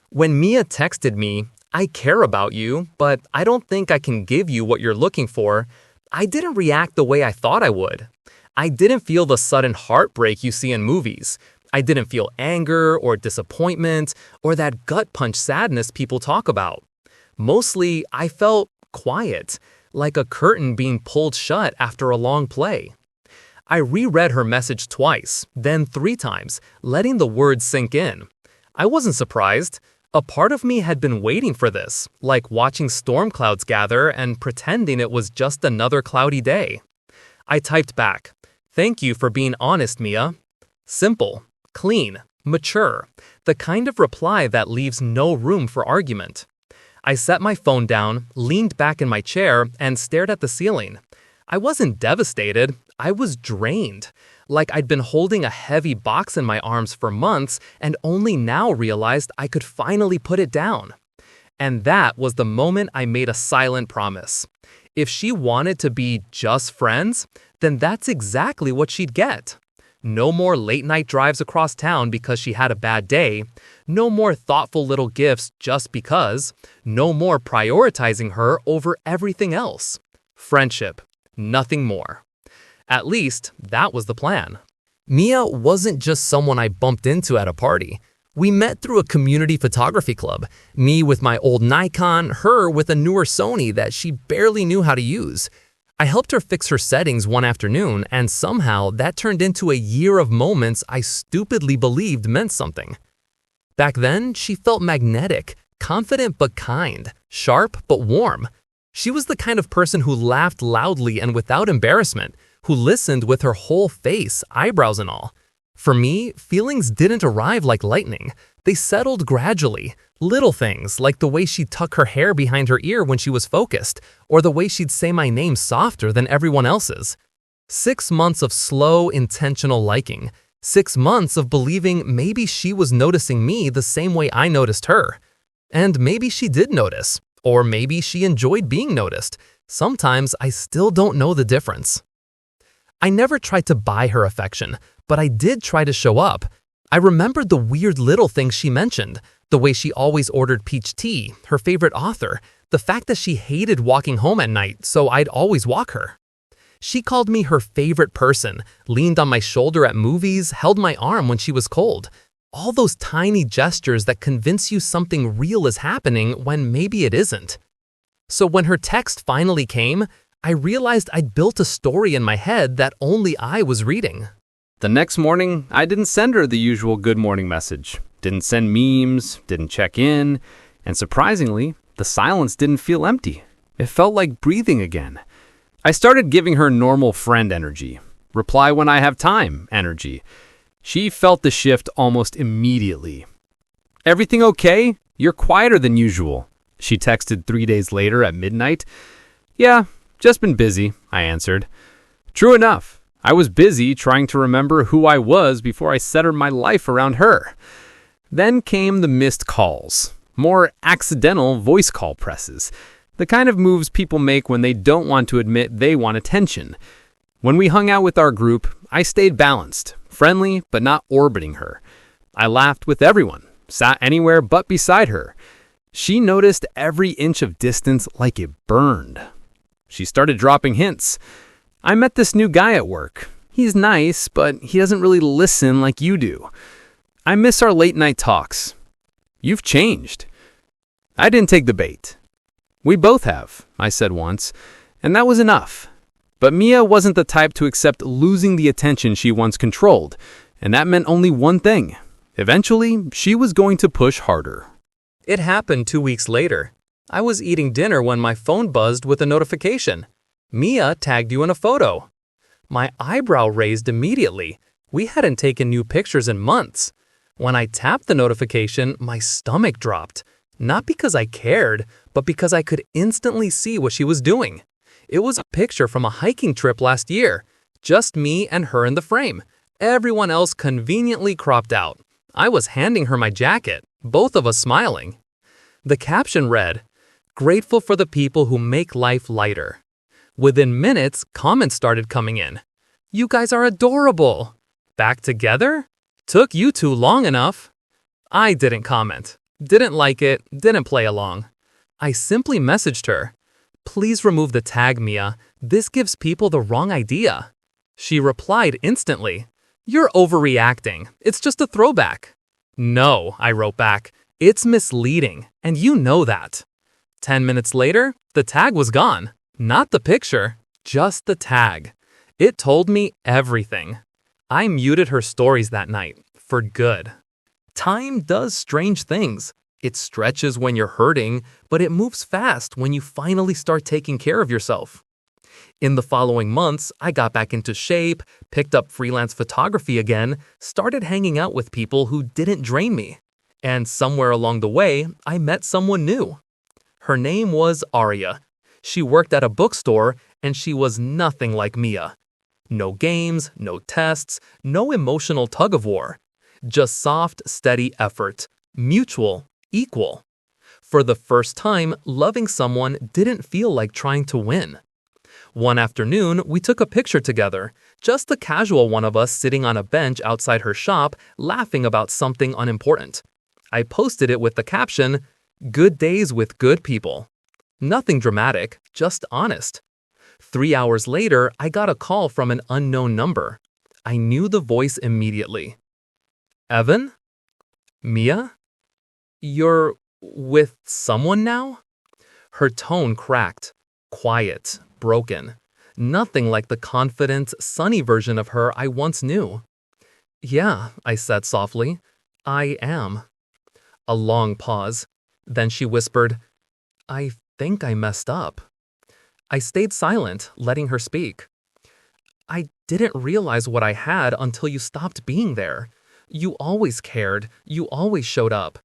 When Mia texted me, "I care about you, but I don't think I can give you what you're looking for," I didn't react the way I thought I would. I didn't feel the sudden heartbreak you see in movies. I didn't feel anger or disappointment or that gut punch sadness people talk about. Mostly, I felt quiet, like a curtain being pulled shut after a long play. I reread her message twice, then 3 times, letting the words sink in. I wasn't surprised. A part of me had been waiting for this, like watching storm clouds gather and pretending it was just another cloudy day. I typed back, "Thank you for being honest, Mia." Simple, clean, mature, the kind of reply that leaves no room for argument. I set my phone down, leaned back in my chair, and stared at the ceiling. I wasn't devastated, I was drained, like I'd been holding a heavy box in my arms for months and only now realized I could finally put it down. And that was the moment I made a silent promise. If she wanted to be just friends, then that's exactly what she'd get. No more late-night drives across town because she had a bad day. No more thoughtful little gifts just because. No more prioritizing her over everything else. Friendship, nothing more. At least, that was the plan. Mia wasn't just someone I bumped into at a party. We met through a community photography club, me with my old Nikon, her with a newer Sony that she barely knew how to use. I helped her fix her settings one afternoon, and somehow that turned into a year of moments I stupidly believed meant something. Back then, she felt magnetic, confident but kind, sharp but warm. She was the kind of person who laughed loudly and without embarrassment, who listened with her whole face, eyebrows and all. For me, feelings didn't arrive like lightning. They settled gradually. Little things, like the way she'd tuck her hair behind her ear when she was focused, or the way she'd say my name softer than everyone else's. 6 months of slow, intentional liking. 6 months of believing maybe she was noticing me the same way I noticed her. And maybe she did notice, or maybe she enjoyed being noticed. Sometimes I still don't know the difference. I never tried to buy her affection, but I did try to show up. I remembered the weird little things she mentioned, the way she always ordered peach tea, her favorite author, the fact that she hated walking home at night, so I'd always walk her. She called me her favorite person, leaned on my shoulder at movies, held my arm when she was cold. All those tiny gestures that convince you something real is happening when maybe it isn't. So when her text finally came, I realized I'd built a story in my head that only I was reading. The next morning, I didn't send her the usual good morning message. Didn't send memes, didn't check in, and surprisingly, the silence didn't feel empty. It felt like breathing again. I started giving her normal friend energy. Reply when I have time energy. She felt the shift almost immediately. "Everything okay? You're quieter than usual," she texted 3 days later at midnight. "Yeah, just been busy," I answered. True enough, I was busy trying to remember who I was before I centered my life around her. Then came the missed calls, more accidental voice call presses, the kind of moves people make when they don't want to admit they want attention. When we hung out with our group, I stayed balanced, friendly, but not orbiting her. I laughed with everyone, sat anywhere but beside her. She noticed every inch of distance like it burned. She started dropping hints. "I met this new guy at work. He's nice, but he doesn't really listen like you do. I miss our late night talks. You've changed." I didn't take the bait. "We both have," I said once, and that was enough. But Mia wasn't the type to accept losing the attention she once controlled, and that meant only one thing. Eventually, she was going to push harder. It happened 2 weeks later. I was eating dinner when my phone buzzed with a notification. "Mia tagged you in a photo." My eyebrow raised immediately. We hadn't taken new pictures in months. When I tapped the notification, my stomach dropped. Not because I cared, but because I could instantly see what she was doing. It was a picture from a hiking trip last year. Just me and her in the frame. Everyone else conveniently cropped out. I was handing her my jacket, both of us smiling. The caption read, "Grateful for the people who make life lighter." Within minutes, comments started coming in. "You guys are adorable." "Back together? Took you two long enough." I didn't comment. Didn't like it, didn't play along. I simply messaged her. Please remove the tag, Mia. This gives people the wrong idea. She replied instantly. You're overreacting. It's just a throwback. No, I wrote back. It's misleading, and you know that. 10 minutes later, the tag was gone. Not the picture, just the tag. It told me everything. I muted her stories that night, for good. Time does strange things. It stretches when you're hurting, but it moves fast when you finally start taking care of yourself. In the following months, I got back into shape, picked up freelance photography again, started hanging out with people who didn't drain me. And somewhere along the way, I met someone new. Her name was Aria. She worked at a bookstore, and she was nothing like Mia. No games, no tests, no emotional tug-of-war. Just soft, steady effort. Mutual, equal. For the first time, loving someone didn't feel like trying to win. One afternoon, we took a picture together, just a casual one of us sitting on a bench outside her shop, laughing about something unimportant. I posted it with the caption, "Good days with good people." Nothing dramatic, just honest. 3 hours later, I got a call from an unknown number. I knew the voice immediately. Evan? Mia? You're with someone now? Her tone cracked, quiet, broken. Nothing like the confident, sunny version of her I once knew. Yeah, I said softly. I am. A long pause. Then she whispered, I think I messed up. I stayed silent, letting her speak. I didn't realize what I had until you stopped being there. You always cared. You always showed up.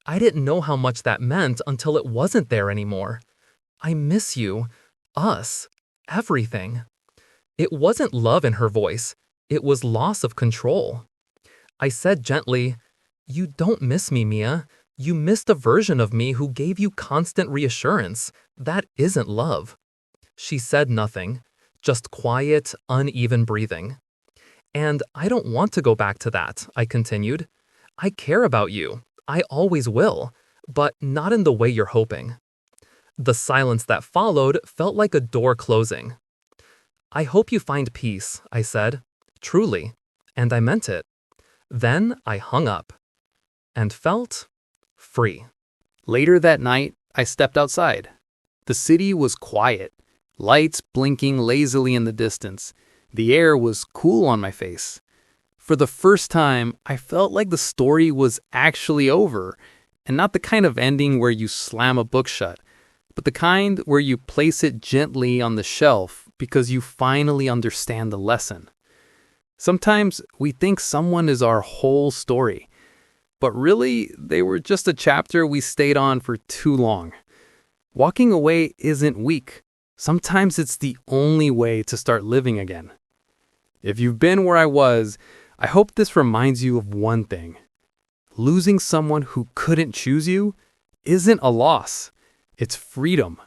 I didn't know how much that meant until it wasn't there anymore. I miss you. Us. Everything. It wasn't love in her voice. It was loss of control. I said gently, You don't miss me, Mia. You missed a version of me who gave you constant reassurance. That isn't love. She said nothing, just quiet, uneven breathing. And I don't want to go back to that, I continued. I care about you. I always will, but not in the way you're hoping. The silence that followed felt like a door closing. I hope you find peace, I said, truly, and I meant it. Then I hung up and felt free. Later that night, I stepped outside. The city was quiet, lights blinking lazily in the distance. The air was cool on my face. For the first time, I felt like the story was actually over, and not the kind of ending where you slam a book shut, but the kind where you place it gently on the shelf because you finally understand the lesson. Sometimes we think someone is our whole story, but really they were just a chapter we stayed on for too long. Walking away isn't weak. Sometimes it's the only way to start living again. If you've been where I was, I hope this reminds you of one thing. Losing someone who couldn't choose you isn't a loss. It's freedom.